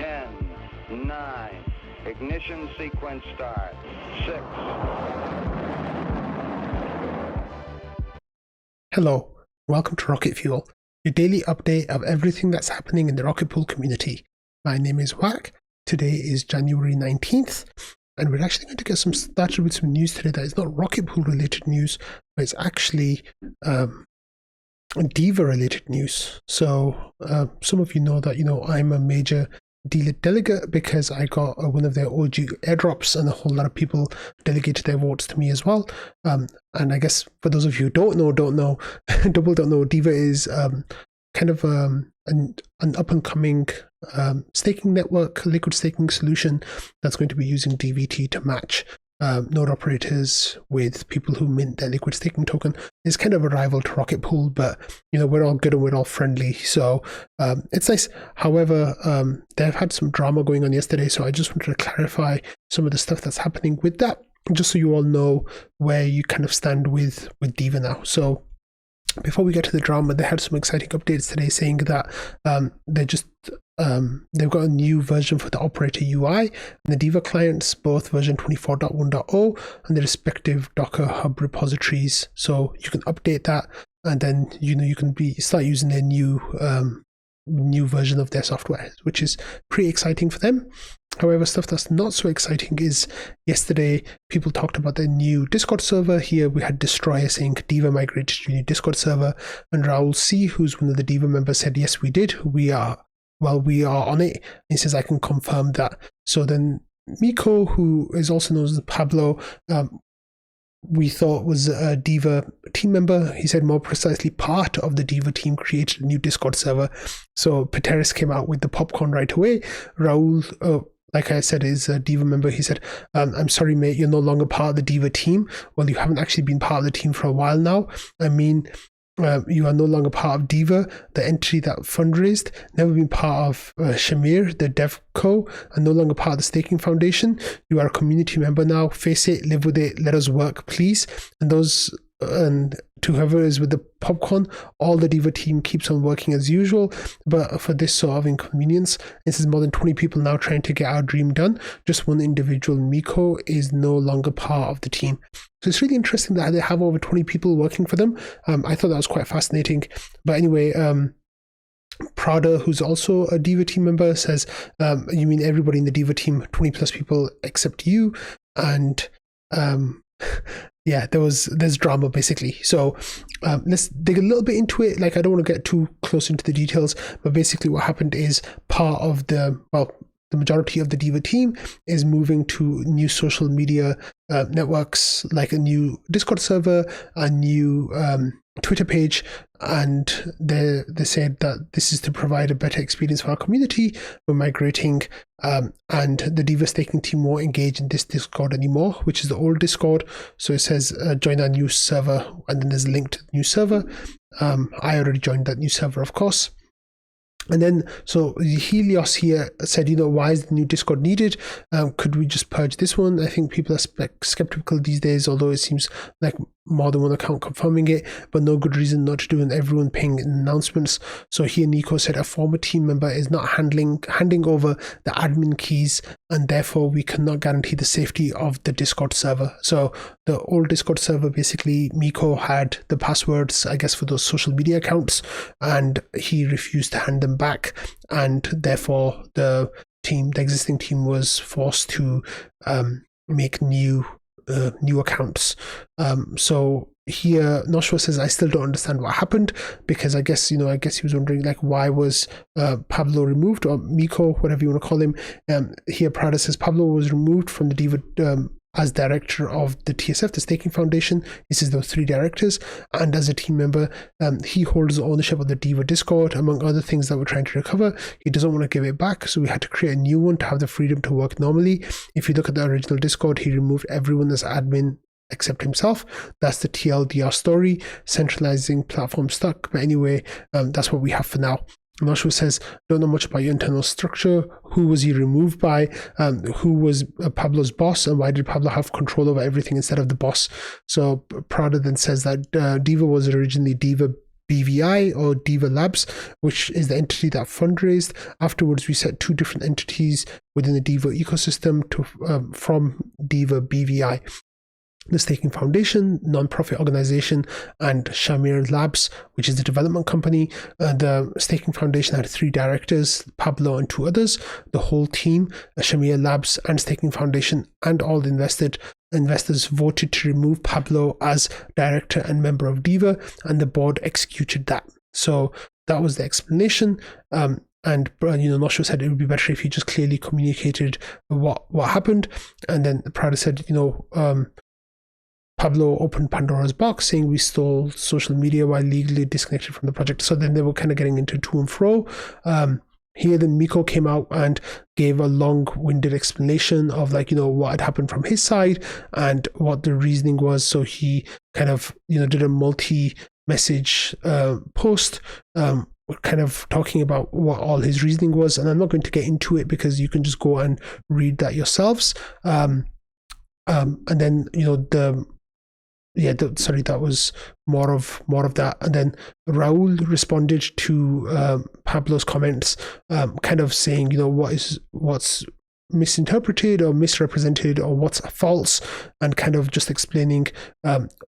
10, 9, ignition sequence start, 6. Hello, welcome to Rocket Fuel, your daily update of everything that's happening in the Rocket Pool community. My name is Wack. Today is January 19th, and we're actually going to get started with some news today that is not Rocket Pool related news, but it's actually Diva related news. So some of you know that I'm a major delegate because I got one of their OG airdrops, and a whole lot of people delegated their votes to me as well. And I guess for those of you who don't know, Diva is kind of an up and coming staking network, liquid staking solution that's going to be using DVT to match node operators with people who mint their liquid staking token. It's kind of a rival to Rocket Pool, but we're all good and we're all friendly, so it's nice. However, they've had some drama going on yesterday, so I just wanted to clarify some of the stuff that's happening with that, just so you all know where you kind of stand with Diva now. So before we get to the drama, they had some exciting updates today saying that they've got a new version for the operator UI and the Diva clients, both version 24.1.0 and the respective Docker Hub repositories. So you can update that, and then you can start using their new version of their software, which is pretty exciting for them. However, stuff that's not so exciting is yesterday people talked about their new Discord server. Here we had Destroyer saying Diva migrated to a new Discord server, and Raul C, who's one of the Diva members, said yes, we did. We are on it. He says I can confirm that. So then Miko, who is also known as Pablo, we thought was a Diva team member. He said more precisely part of the Diva team created a new Discord server. So Pateris came out with the popcorn right away. Raul, like I said, is a Diva member. He said, I'm sorry, mate, you're no longer part of the Diva team. Well, you haven't actually been part of the team for a while now. I mean, you are no longer part of Diva, the entity that fundraised, never been part of Shamir, the dev co, and no longer part of the staking foundation. You are a community member now. Face it, live with it, let us work, please. And to whoever is with the popcorn, all the Diva team keeps on working as usual, but for this sort of inconvenience, this is more than 20 people now trying to get our dream done. Just one individual, Miko, is no longer part of the team. So it's really interesting that they have over 20 people working for them. I thought that was quite fascinating. But anyway, Prada, who's also a Diva team member, says, you mean everybody in the Diva team, 20 plus people except you? And yeah, there's drama basically. So let's dig a little bit into it. Like, I don't want to get too close into the details, but basically what happened is part of the majority of the Diva team is moving to new social media networks, like a new Discord server, a new Twitter page, and they said that this is to provide a better experience for our community. We're migrating, and the Diva staking team won't engage in this Discord anymore, which is the old Discord. So it says join our new server, and then there's a link to the new server. I already joined that new server, of course. And then, so Helios here said, why is the new Discord needed? Could we just purge this one? I think people are skeptical these days, although it seems like more than one account confirming it, but no good reason not to do, and everyone paying announcements. So here Nico said a former team member is not handing over the admin keys, and therefore we cannot guarantee the safety of the Discord server. So the old Discord server, basically Miko had the passwords, I guess, for those social media accounts, and he refused to hand them back, and therefore the existing team was forced to make new accounts. So here Noshua says, I still don't understand what happened, because I guess he was wondering, like, why was Pablo removed, or Miko, whatever you want to call him. Here Prada says Pablo was removed from the Diva as director of the TSF, the staking foundation. He says those 3 directors, and as a team member, he holds ownership of the Diva Discord, among other things that we're trying to recover. He doesn't want to give it back, so we had to create a new one to have the freedom to work normally. If you look at the original Discord, he removed everyone as admin except himself. That's the TLDR story, centralizing platform stuck. But anyway, that's what we have for now. Noshua says, don't know much about your internal structure. Who was he removed by? Who was Pablo's boss? And why did Pablo have control over everything instead of the boss? So Prada then says that Diva was originally Diva BVI or Diva Labs, which is the entity that fundraised. Afterwards, we set 2 different entities within the Diva ecosystem from Diva BVI. The Staking Foundation, non-profit organization, and Shamir Labs, which is the development company. The Staking Foundation had 3 directors, Pablo and 2 others. The whole team, Shamir Labs and Staking Foundation, and all the investors voted to remove Pablo as director and member of Diva, and the board executed that. So that was the explanation. And Noshua said it would be better if he just clearly communicated what happened. And then Prada said, Pablo opened Pandora's box, saying we stole social media while legally disconnected from the project. So then they were kind of getting into to and fro. Here, then Miko came out and gave a long-winded explanation of what had happened from his side and what the reasoning was. So he kind of did a multi-message post, kind of talking about what all his reasoning was. And I'm not going to get into it because you can just go and read that yourselves. And then that was more of that. And then Raul responded to Pablo's comments, kind of saying, what's misinterpreted or misrepresented or what's false, and kind of just explaining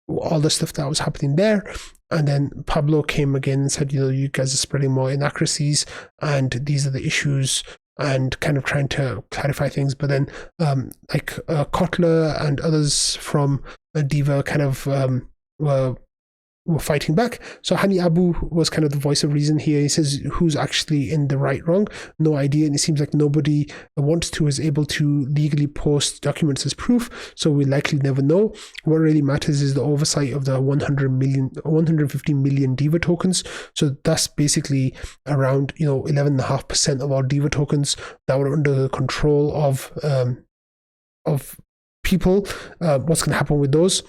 all the stuff that was happening there. And then Pablo came again and said, you guys are spreading more inaccuracies, and these are the issues, and kind of trying to clarify things. But then Kotler and others from Diva kind of were fighting back. So Hani Abu was kind of the voice of reason here. He says, who's actually in the wrong? No idea. And it seems like nobody is able to legally post documents as proof. So we likely never know. What really matters is the oversight of the 150 million Diva tokens. So that's basically around, 11.5% of our Diva tokens that were under the control of people. What's going to happen with those?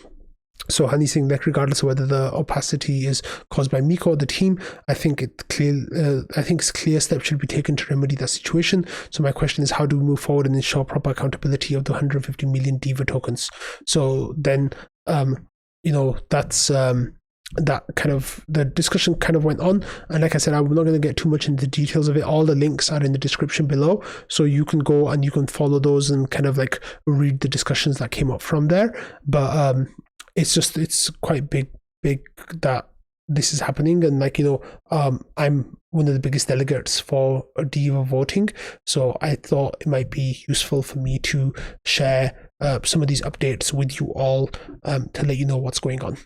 So Hani's saying that regardless of whether the opacity is caused by Miko or the team, I think clear steps should be taken to remedy that situation. So my question is, how do we move forward and ensure proper accountability of the 150 million Diva tokens? So then, that's that kind of the discussion kind of went on. And like I said, I'm not going to get too much into the details of it. All the links are in the description below, so you can go and you can follow those and kind of read the discussions that came up from there. But it's quite big that this is happening. And I'm one of the biggest delegates for Diva voting, so I thought it might be useful for me to share some of these updates with you all, to let you know what's going on.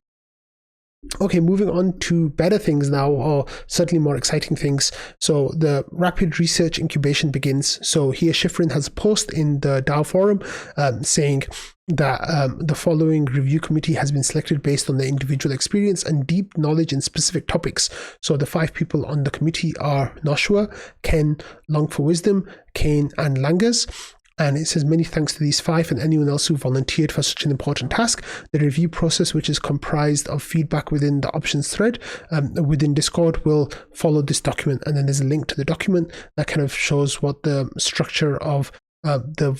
Okay, moving on to better things now, or certainly more exciting things. So the rapid research incubation begins. So here Schifrin has a post in the DAO forum saying that the following review committee has been selected based on their individual experience and deep knowledge in specific topics. So the 5 people on the committee are Noshua, Ken, Long for Wisdom, Kane, and Langers. And it says, many thanks to these 5 and anyone else who volunteered for such an important task. The review process, which is comprised of feedback within the options thread within Discord, will follow this document. And then there's a link to the document that kind of shows what the structure of the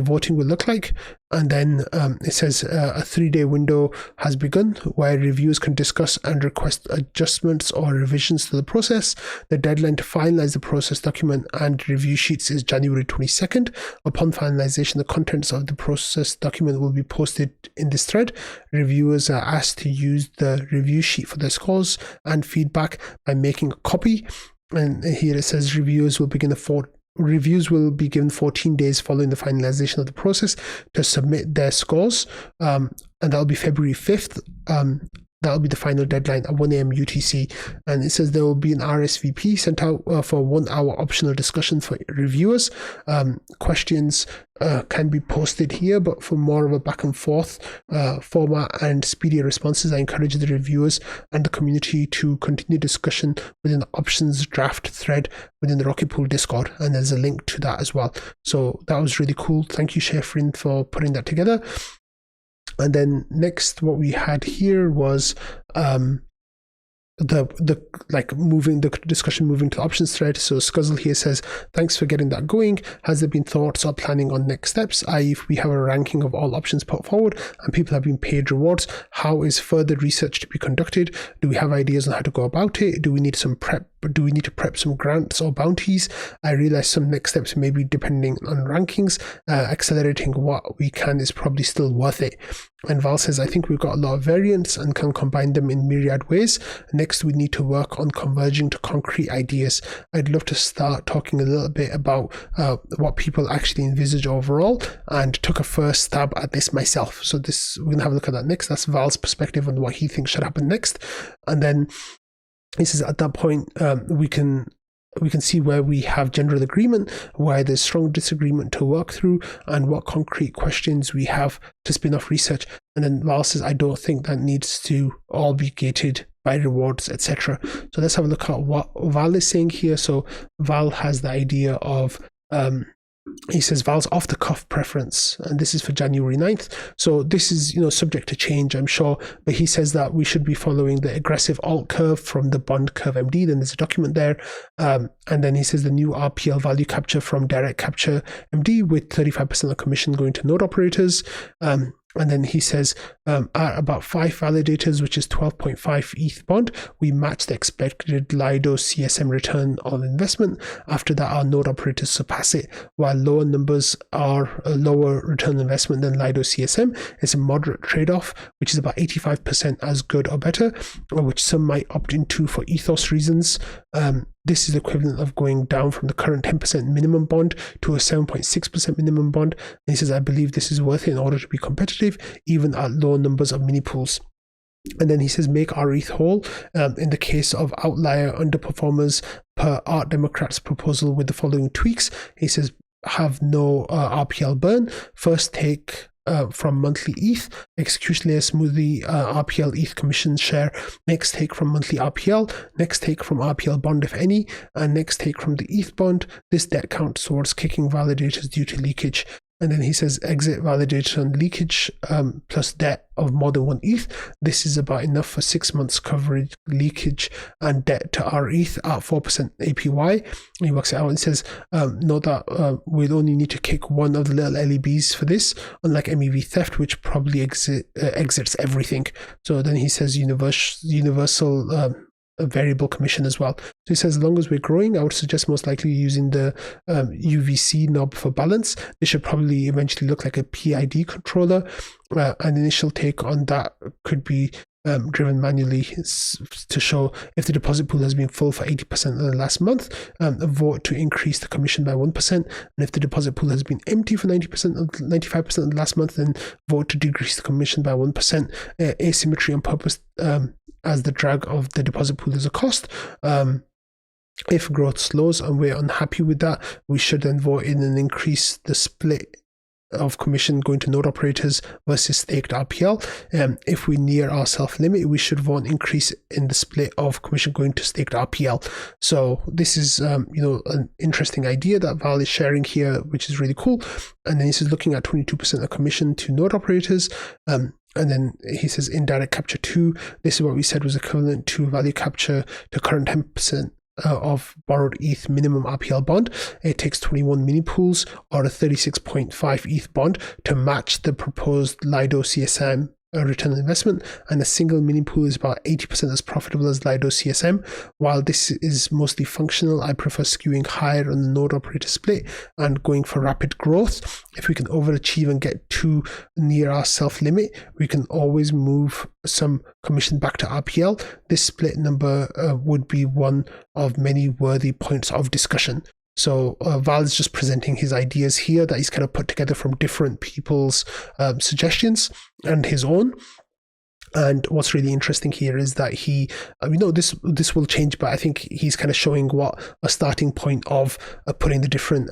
voting will look like. And then it says a 3-day window has begun where reviewers can discuss and request adjustments or revisions to the process. The deadline to finalize the process document and review sheets is January 22nd. Upon finalization, the contents of the process document will be posted in this thread. Reviewers are asked to use the review sheet for their scores and feedback by making a copy. And here it says reviews will be given 14 days following the finalization of the process to submit their scores, and that'll be February 5th. That'll be the final deadline at 1 a.m. UTC. And it says there will be an RSVP sent out for a 1-hour optional discussion for reviewers. Questions can be posted here, but for more of a back and forth format and speedier responses, I encourage the reviewers and the community to continue discussion within the options draft thread within the Rocket Pool Discord. And there's a link to that as well. So that was really cool. Thank you, Schifrin, for putting that together. And then next, what we had here was the like moving the discussion moving to the options thread. So Scuzzle here says, thanks for getting that going. Has there been thoughts or planning on next steps, i.e. if we have a ranking of all options put forward and people have been paid rewards, how is further research to be conducted? Do we have ideas on how to go about it? Do we need some prep? Do we need to prep some grants or bounties? I realize some next steps may be depending on rankings. Accelerating what we can is probably still worth it. And Val says, I think we've got a lot of variants and can combine them in myriad ways. Next, we need to work on converging to concrete ideas. I'd love to start talking a little bit about what people actually envisage overall, and took a first stab at this myself. So this, we're gonna have a look at that next. That's Val's perspective on what he thinks should happen next. And then he says at that point, we can see where we have general agreement, where there's strong disagreement to work through, and what concrete questions we have to spin off research. And then Val says, I don't think that needs to all be gated by rewards, etc. So let's have a look at what Val is saying here. So Val has the idea of he says Val's off-the-cuff preference, and this is for January 9th. So this is, subject to change, I'm sure, but he says that we should be following the aggressive alt curve from the bond curve MD. Then there's a document there. And then he says the new RPL value capture from direct capture MD with 35% of commission going to node operators. And then he says, at about 5 validators, which is 12.5 ETH bond, we match the expected Lido CSM return on investment. After that, our node operators surpass it, while lower numbers are a lower return on investment than Lido CSM. It's a moderate trade-off, which is about 85% as good or better, which some might opt into for ethos reasons. This is equivalent of going down from the current 10% minimum bond to a 7.6% minimum bond. And he says, I believe this is worth it in order to be competitive, even at low numbers of mini pools. And then he says, make our ETH whole in the case of outlier underperformers per Art Democrat's proposal with the following tweaks. He says, have no RPL burn. First take from monthly ETH, execution layer smoothly RPL ETH commission share, next take from monthly RPL, next take from RPL bond if any, and next take from the ETH bond. This debt counts towards kicking validators due to leakage. And then he says exit validator and leakage plus debt of more than 1 ETH. This is about enough for 6 months coverage, leakage, and debt to our ETH at 4% APY. And he works it out and says, note that we'd only need to kick one of the little LEBs for this, unlike MEV theft, which probably exits everything. So then he says universal a variable commission as well. So he says, as long as we're growing, I would suggest most likely using the UVC knob for balance. This should probably eventually look like a PID controller. An initial take on that could be driven manually to show if the deposit pool has been full for 80% of the last month, vote to increase the commission by 1%. And if the deposit pool has been empty for 95% of the last month, then vote to decrease the commission by 1%. Asymmetry on purpose, as the drag of the deposit pool is a cost. If growth slows and we're unhappy with that, we should then vote in and increase the split of commission going to node operators versus staked RPL. If we near our self-limit, we should vote an increase in the split of commission going to staked RPL. So this is an interesting idea that Val is sharing here, which is really cool. And then he says, looking at 22% of commission to node operators. And then he says indirect capture 2. This is what we said was equivalent to value capture to current 10% of borrowed ETH minimum RPL bond. It takes 21 mini pools or a 36.5 ETH bond to match the proposed Lido CSM return on investment, and a single mini pool is about 80% as profitable as Lido CSM. While this is mostly functional, I prefer skewing higher on the node operator split and going for rapid growth. If we can overachieve and get too near our self limit, we can always move some commission back to RPL. This split number would be one of many worthy points of discussion. So Val is just presenting his ideas here that he's kind of put together from different people's suggestions and his own. And what's really interesting here is that he, this will change, but I think he's kind of showing what a starting point of putting the different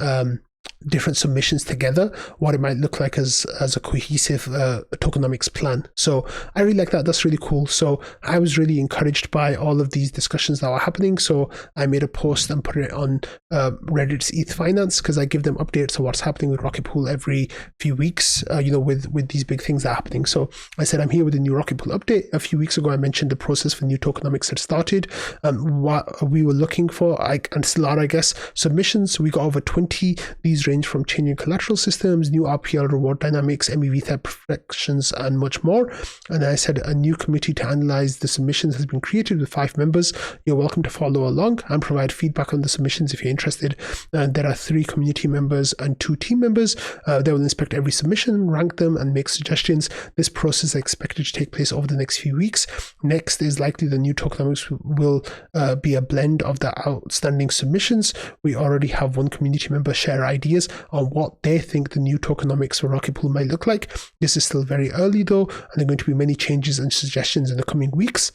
different submissions together, what it might look like as a cohesive tokenomics plan. So I really like that. That's really cool. So I was really encouraged by all of these discussions that were happening. So I made a post and put it on Reddit's ETH Finance, because I give them updates of what's happening with Rocket Pool every few weeks, with these big things that are happening. So I said, I'm here with a new Rocket Pool update. A few weeks ago, I mentioned the process for new tokenomics had started. What we were looking for, and still are, I guess, submissions. We got over 20. These range from changing collateral systems, new RPL reward dynamics, MEV threat protections, and much more. And I said a new committee to analyze the submissions has been created with 5 members. You're welcome to follow along and provide feedback on the submissions if you're interested. And there are 3 community members and 2 team members. They will inspect every submission, rank them, and make suggestions. This process is expected to take place over the next few weeks. Next is likely the new tokenomics will be a blend of the outstanding submissions. We already have 1 community member share ideas on what they think the new tokenomics for Rocket Pool might look like. This is still very early though, and there are going to be many changes and suggestions in the coming weeks.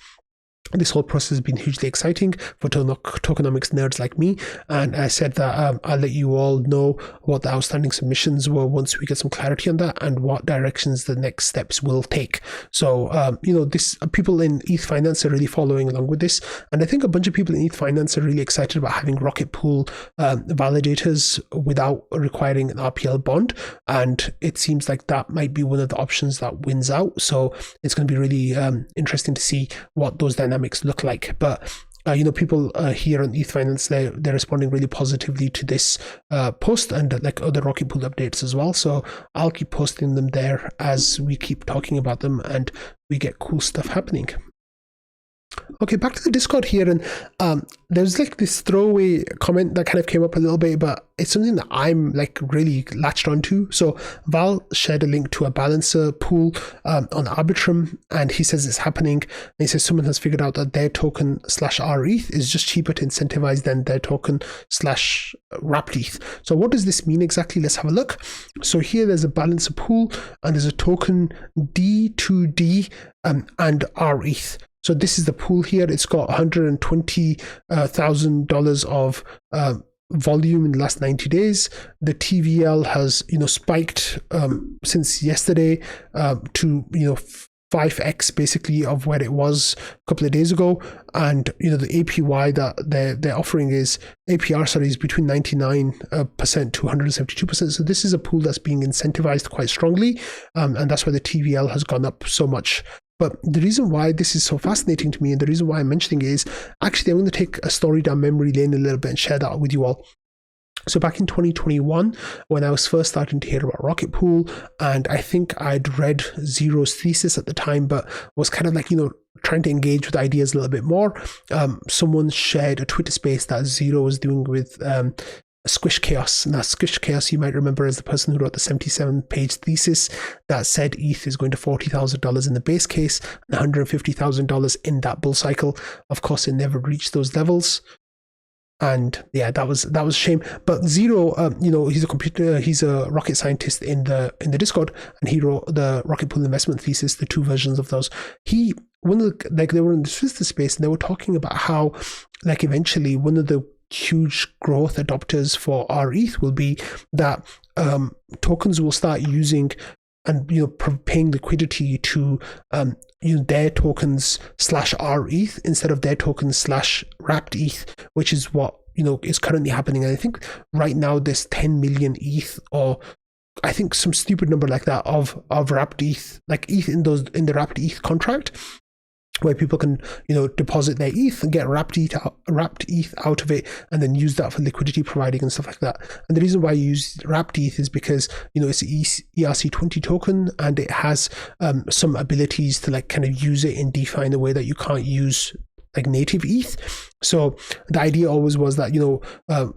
This whole process has been hugely exciting for tokenomics nerds like me, and I said that I'll let you all know what the outstanding submissions were once we get some clarity on that and what directions the next steps will take. So this people in ETH Finance are really following along with this, and I think a bunch of people in ETH Finance are really excited about having Rocket Pool validators without requiring an RPL bond, and it seems like that might be one of the options that wins out. So it's going to be really interesting to see what those dynamics look like. But people here on ETH Finance, they're responding really positively to this post and like other Rocket Pool updates as well. So I'll keep posting them there as we keep talking about them and we get cool stuff happening. Okay, back to the Discord here, and there's like this throwaway comment that kind of came up a little bit, but it's something that I'm like really latched onto. So Val shared a link to a balancer pool on Arbitrum, and he says it's happening. And he says someone has figured out that their token / rETH is just cheaper to incentivize than their token / wrapped ETH. So what does this mean exactly? Let's have a look. So here there's a balancer pool, and there's a token D2D and rETH. So this is the pool here. It's got $120,000 of volume in the last 90 days. The TVL has spiked since yesterday to 5x basically of where it was a couple of days ago, and the APY that they're offering is between 99% to 172%. So this is a pool that's being incentivized quite strongly, and that's why the TVL has gone up so much. But the reason why this is so fascinating to me, and the reason why I'm mentioning it, is actually I'm going to take a story down memory lane a little bit and share that with you all. So back in 2021, when I was first starting to hear about Rocket Pool, and I think I'd read Zero's thesis at the time, but was kind of like, trying to engage with ideas a little bit more. Someone shared a Twitter space that Zero was doing with Squish Chaos. And that Squish Chaos, you might remember, as the person who wrote the 77-page thesis that said ETH is going to $40,000 in the base case and $150,000 in that bull cycle. Of course, it never reached those levels. And yeah, that was a shame. But Zero, he's a rocket scientist in the Discord, and he wrote the Rocket Pool investment thesis, the 2 versions of those. They were in the Twitter space, and they were talking about how eventually one of the huge growth adopters for rETH will be that tokens will start using and paying liquidity to their tokens / rETH instead of their tokens / wrapped ETH, which is what is currently happening. And I think right now there's 10 million ETH, or I think some stupid number like that, of wrapped ETH, like ETH in the wrapped ETH contract, where people can deposit their ETH and get wrapped ETH out of it, and then use that for liquidity providing and stuff like that. And the reason why you use wrapped ETH is because it's an ERC20 token, and it has some abilities to kind of use it in DeFi in a way that you can't use native ETH. So the idea always was that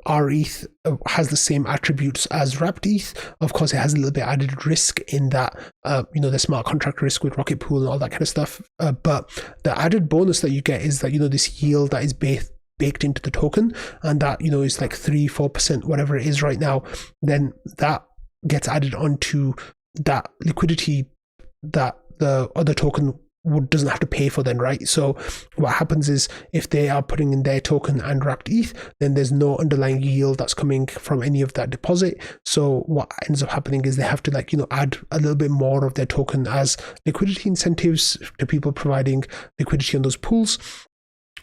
rETH has the same attributes as wrapped ETH. Of course, it has a little bit added risk in that the smart contract risk with Rocket Pool and all that kind of stuff. But the added bonus that you get is that this yield that is baked into the token, and that is like 3-4%, whatever it is right now. Then that gets added onto that liquidity that the other token doesn't have to pay for then, right? So what happens is if they are putting in their token and wrapped ETH, then there's no underlying yield that's coming from any of that deposit. So what ends up happening is they have to add a little bit more of their token as liquidity incentives to people providing liquidity on those pools.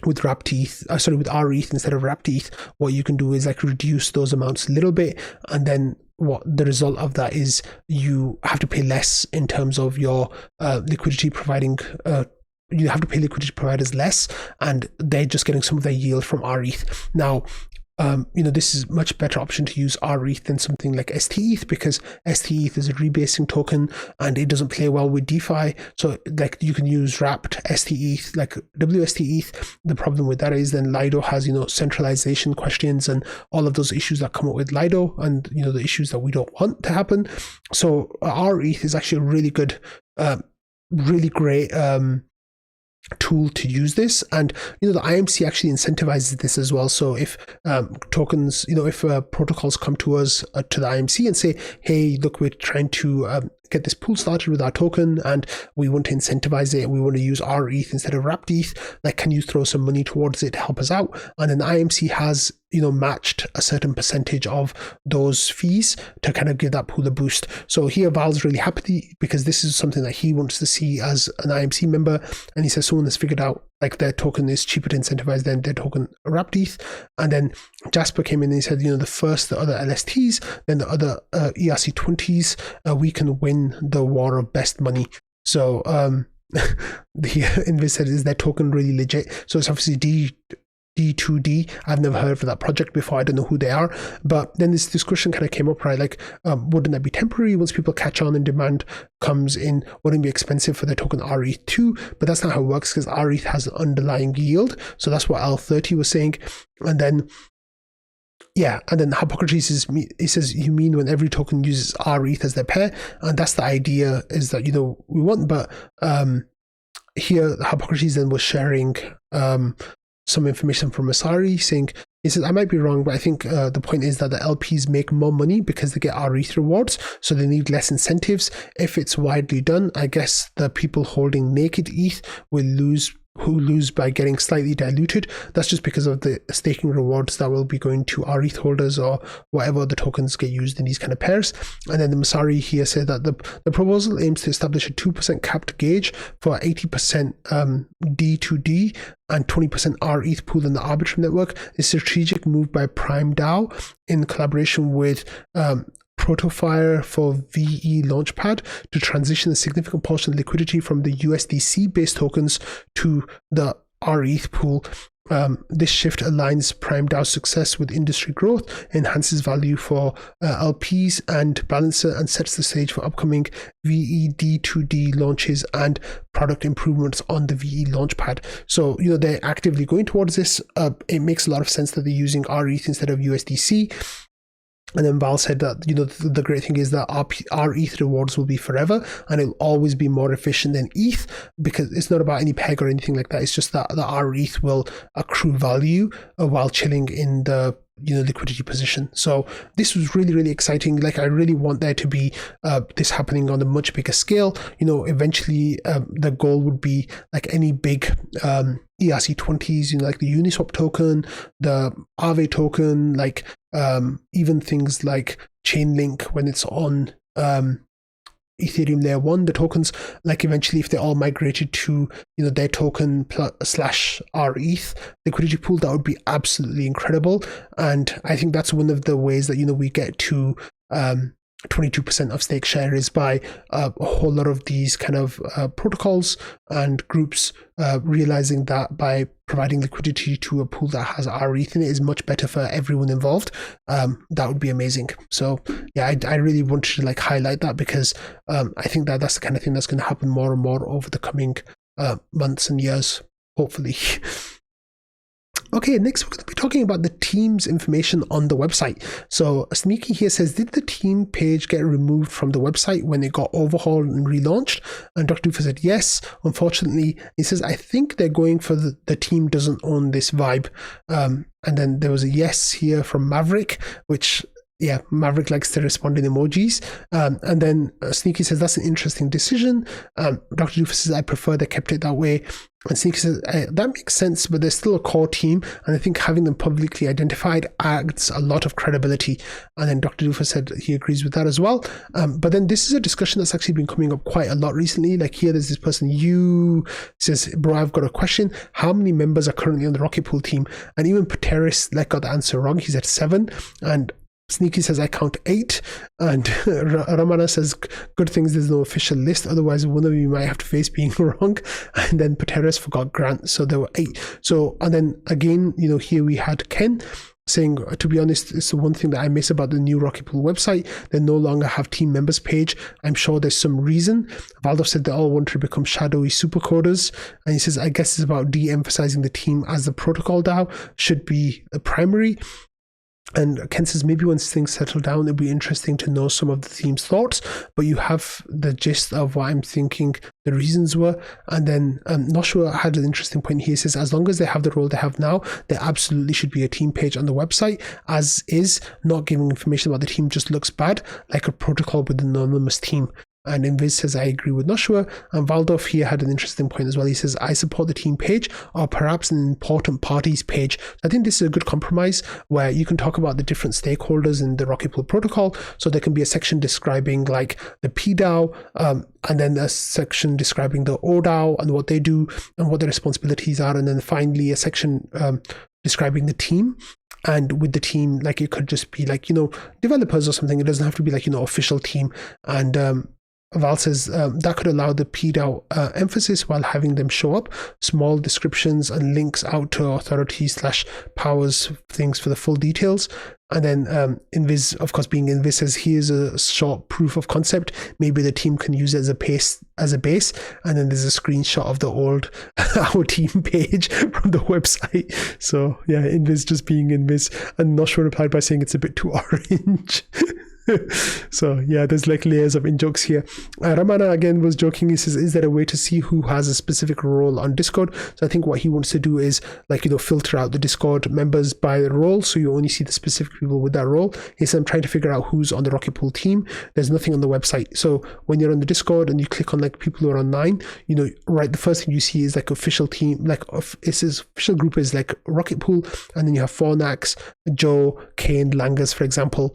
With wrapped ETH, with rETH instead of wrapped ETH, what you can do is reduce those amounts a little bit, and then what the result of that is you have to pay less in terms of your liquidity providing. You have to pay liquidity providers less, and they're just getting some of their yield from rETH. Now, this is much better option to use rETH than something like stETH, because stETH is a rebasing token and it doesn't play well with DeFi. So you can use wrapped stETH, like WSTETH. The problem with that is then Lido has centralization questions and all of those issues that come up with Lido, and the issues that we don't want to happen. So rETH is actually a really good, really great tool to use this, and the IMC actually incentivizes this as well. So if tokens, if protocols come to us to the IMC and say, hey, look, we're trying to get this pool started with our token and we want to incentivize it, we want to use rETH instead of wrapped ETH, can you throw some money towards it to help us out? And then the IMC has matched a certain percentage of those fees to kind of give that pool a boost. So here Val's really happy because this is something that he wants to see as an IMC member, and he says someone has figured out their token is cheaper to incentivize than their token wrapped ETH. And then Jasper came in and he said, the other LSTs, then the other ERC20s, we can win the war of best money. So the Invis said, is their token really legit? So it's obviously D2D. I've never heard of that project before. I don't know who they are. But then this discussion kind of came up, right? Wouldn't that be temporary? Once people catch on and demand comes in, wouldn't it be expensive for the token rETH too? But that's not how it works, because rETH has an underlying yield. So that's what L30 was saying. And then Hippocrates he says, you mean when every token uses rETH as their pair? And that's the idea, is that we want. But here Hippocrates then was sharing some information from Masari saying, he says, I might be wrong, but I think the point is that the LPs make more money because they get rETH rewards, so they need less incentives. If it's widely done, I guess the people holding naked ETH will lose by getting slightly diluted. That's just because of the staking rewards that will be going to rETH holders or whatever the tokens get used in these kind of pairs. And then the Masari here said that the proposal aims to establish a 2% capped gauge for 80% D2D and 20% rETH pool in the Arbitrum network. A strategic move by Prime DAO in collaboration with Protofire for VE Launchpad to transition a significant portion of liquidity from the USDC-based tokens to the rETH pool. This shift aligns Prime DAO's success with industry growth, enhances value for LPs and balancer, and sets the stage for upcoming VED2D launches and product improvements on the VE Launchpad. So, they're actively going towards this. It makes a lot of sense that they're using rETH instead of USDC. And then Val said that, the great thing is that our ETH rewards will be forever, and it'll always be more efficient than ETH, because it's not about any peg or anything like that. It's just that our ETH will accrue value while chilling in the liquidity position. So this was really, really exciting. I really want there to be this happening on a much bigger scale. Eventually the goal would be any big ERC20s, like the Uniswap token, the Aave token, even things like Chainlink when it's on Ethereum layer 1, the tokens, eventually if they're all migrated to their token slash rETH liquidity pool, that would be absolutely incredible. And I think that's one of the ways that we get to 22% of stake share, is by a whole lot of these kind of protocols and groups realizing that by providing liquidity to a pool that has rETH in it is much better for everyone involved. That would be amazing. So yeah, I really wanted to highlight that, because I think that that's the kind of thing that's going to happen more and more over the coming months and years, hopefully. Okay, next we're going to be talking about the team's information on the website. So Sneaky here says, did the team page get removed from the website when it got overhauled and relaunched? And Dr. Dufa said, yes, unfortunately. He says, I think they're going for the team doesn't own this vibe. And then there was a yes here from Maverick, which yeah, Maverick likes the responding emojis. And then Sneaky says, that's an interesting decision. Dr. Doofus says, I prefer they kept it that way. And Sneaky says, that makes sense, but there's still a core team. And I think having them publicly identified adds a lot of credibility. And then Dr. Doofus said he agrees with that as well. But then this is a discussion that's actually been coming up quite a lot recently. Like here, there's this person, you says, bro, I've got a question. How many members are currently on the Rocket Pool team? And even Pateris got the answer wrong. He's at 7. And Sneaky says, I count 8. And Ramana says, good things there's no official list, otherwise one of you might have to face being wrong. And then Pateris forgot Grant, so there were 8. So, and then again, here we had Ken saying, to be honest, it's the one thing that I miss about the new Rocket Pool website. They no longer have team members page. I'm sure there's some reason. Valdo said they all want to become shadowy supercoders. And he says, I guess it's about de-emphasizing the team as the protocol DAO should be the primary. And Ken says, maybe once things settle down, it'll be interesting to know some of the team's thoughts, but you have the gist of what I'm thinking the reasons were. And then Noshua had an interesting point here. He says, as long as they have the role they have now, there absolutely should be a team page on the website. As is, not giving information about the team just looks bad, like a protocol with an anonymous team. And Invis says, I agree with Noshua. And Valdorf here had an interesting point as well. He says, I support the team page or perhaps an important parties page. I think this is a good compromise where you can talk about the different stakeholders in the Rocket Pool protocol. So there can be a section describing like the PDAO, and then a section describing the ODAO and what they do and what their responsibilities are. And then finally a section describing the team. And with the team, like it could just be like, developers or something. It doesn't have to be like, official team. And Val says that could allow the PDAO emphasis while having them show up, small descriptions and links out to authority/powers things for the full details. And then Invis, of course, being Invis, says here's a short proof of concept. Maybe the team can use it as a base. And then there's a screenshot of the old our team page from the website. So yeah, Invis just being Invis. And Noshua replied by saying it's a bit too orange. So yeah, there's like layers of in-jokes here. Ramana again was joking. He says, is there a way to see who has a specific role on Discord? So I think what he wants to do is like, filter out the Discord members by the role, so you only see the specific people with that role. He said, I'm trying to figure out who's on the Rocket Pool team. There's nothing on the website. So when you're on the Discord and you click on like people who are online, right, the first thing you see is like official team, like it says official group is like Rocket Pool, and then you have Fornax, Joe, Kane, Langas, for example.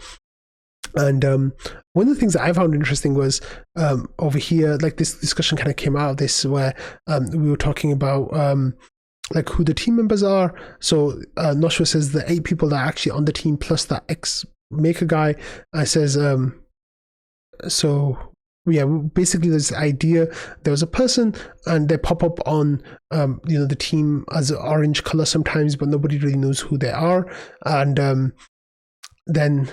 And one of the things that I found interesting was over here, like this discussion kind of came out of this where we were talking about like who the team members are. So Noshua says the 8 people that are actually on the team plus that ex-maker guy. Says, so yeah, basically this idea, there was a person and they pop up on the team as an orange color sometimes, but nobody really knows who they are. And then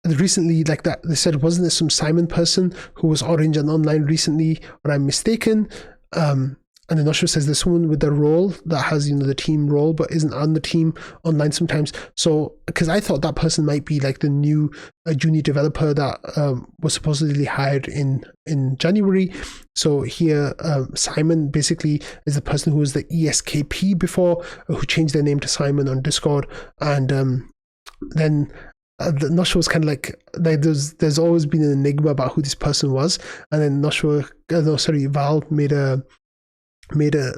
recently, like that, they said, wasn't there some Simon person who was orange and online recently, or I'm mistaken? And then Noshua says there's someone with the role that has, the team role, but isn't on the team online sometimes. So, because I thought that person might be like the new junior developer that was supposedly hired in January. So here, Simon basically is the person who was the ESKP before, who changed their name to Simon on Discord. And then Noshua was kind of like there's always been an enigma about who this person was, and then Val made a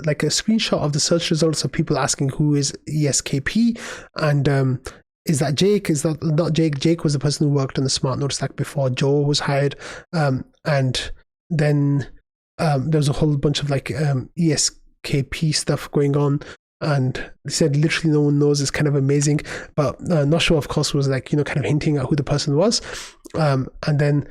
like a screenshot of the search results of people asking who is ESKP, and is that Jake? Is that not Jake? Jake was the person who worked on the Smart Node stack before Joe was hired, and then there was a whole bunch of like ESKP stuff going on. And they said literally no one knows. It's kind of amazing. But Noshua, of course, was like, kind of hinting at who the person was. And then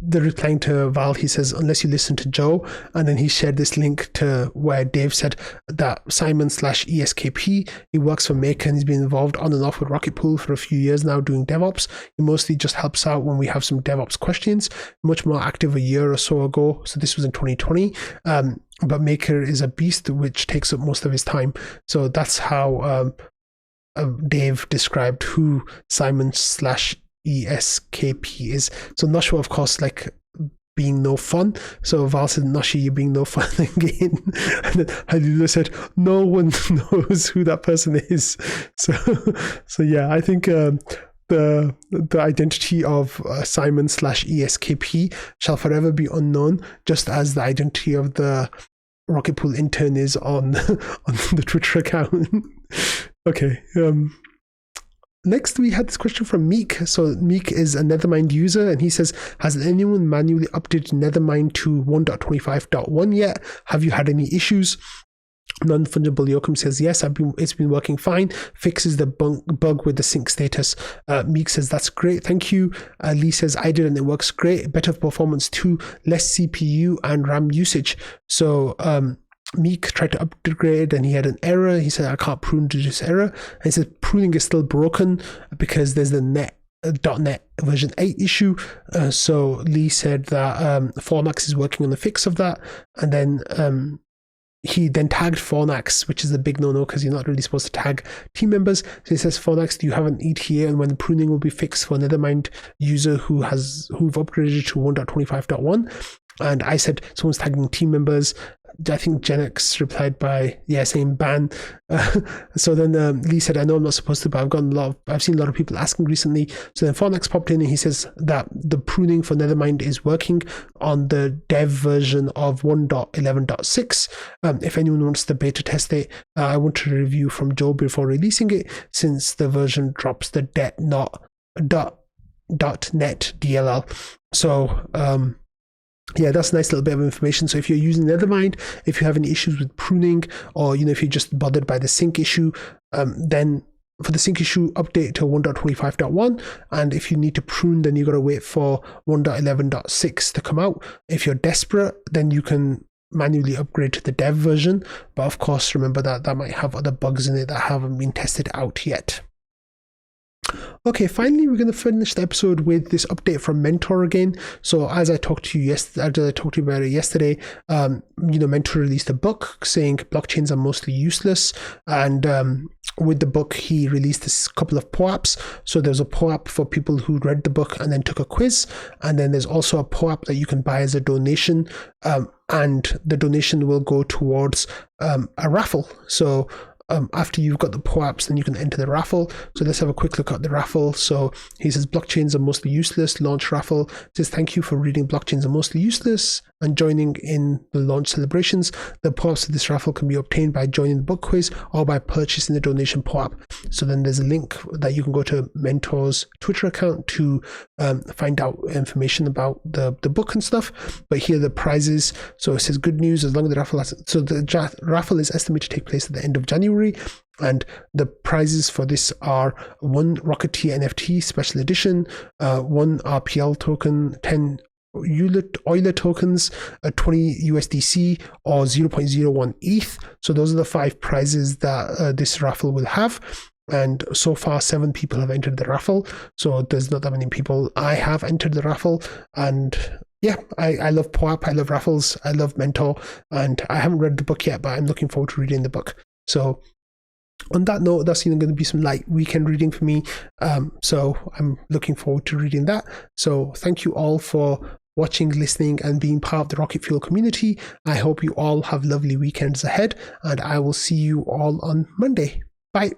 they're replying to Val. He says, unless you listen to Joe. And then he shared this link to where Dave said that Simon/ESKP, he works for Maker and he's been involved on and off with Rocket Pool for a few years now doing DevOps. He mostly just helps out when we have some DevOps questions, much more active a year or so ago. So this was in 2020. But Maker is a beast, which takes up most of his time. So that's how Dave described who Simon/ESKP is. So Noshua, of course, like being no fun. So Val said, Noshi, you're being no fun again. And then Halila said, no one knows who that person is. So yeah, I think the identity of Simon/ESKP shall forever be unknown, just as the identity of the Rocket Pool intern is on the Twitter account. Okay. Next, we had this question from Meek. So Meek is a Nethermind user, and he says, has anyone manually updated Nethermind to 1.25.1 yet? Have you had any issues? Non-fungible Yoakum says, yes, it's been working fine. Fixes the bug with the sync status. Meek says, that's great, thank you. Lee says, I did and it works great. Better performance too, less CPU and RAM usage. So Meek tried to upgrade and he had an error. He said, I can't prune to this error. And he says, pruning is still broken because there's the .NET version 8 issue. So Lee said that Fornax is working on the fix of that. And then he then tagged Fornax, which is a big no-no because you're not really supposed to tag team members. So he says, Fornax, do you have an ETA and when the pruning will be fixed for Nethermind user who've upgraded to 1.25.1? And I said, someone's tagging team members. I think Genex replied by, saying ban. So then Lee said, I know I'm not supposed to, but I've seen a lot of people asking recently. So then Fornax popped in and he says that the pruning for Nethermind is working on the dev version of 1.11.6. If anyone wants to beta test it, I want to review from Joe before releasing it, since the version drops the .NET DLL. So, yeah, that's a nice little bit of information. So if you're using Nethermind, if you have any issues with pruning, or if you're just bothered by the sync issue, then for the sync issue, update to 1.25.1. And if you need to prune, then you got to wait for 1.11.6 to come out. If you're desperate, then you can manually upgrade to the dev version. But of course, remember that might have other bugs in it that haven't been tested out yet. Okay, finally, we're going to finish the episode with this update from Mentor again. So as I talked to you about it yesterday, Mentor released a book saying blockchains are mostly useless. And with the book, he released a couple of POAPs. So there's a POAP for people who read the book and then took a quiz. And then there's also a POAP that you can buy as a donation. And the donation will go towards a raffle. So after you've got the POAPs, then you can enter the raffle. So let's have a quick look at the raffle. So he says, blockchains are mostly useless. Launch raffle. Says, thank you for reading Blockchains Are Mostly Useless and joining in the launch celebrations. The POAPs of this raffle can be obtained by joining the book quiz or by purchasing the donation POAP. So then there's a link that you can go to Mentor's Twitter account to find out information about the book and stuff. But here are the prizes. So it says, good news, as long as the raffle so the raffle is estimated to take place at the end of January. And the prizes for this are 1 Rocketeer NFT special edition, 1 RPL token, 10 Euler tokens, 20 USDC, or 0.01 ETH. So those are the 5 prizes that this raffle will have. And so far 7 people have entered the raffle, so there's not that many people. I have entered the raffle, and yeah, I love POAP, I love raffles, I love Mentor, and I haven't read the book yet, but I'm looking forward to reading the book. So on that note, that's going to be some light weekend reading for me. So I'm looking forward to reading that. So thank you all for watching, listening, and being part of the Rocket Fuel community. I hope you all have lovely weekends ahead, and I will see you all on Monday. Bye.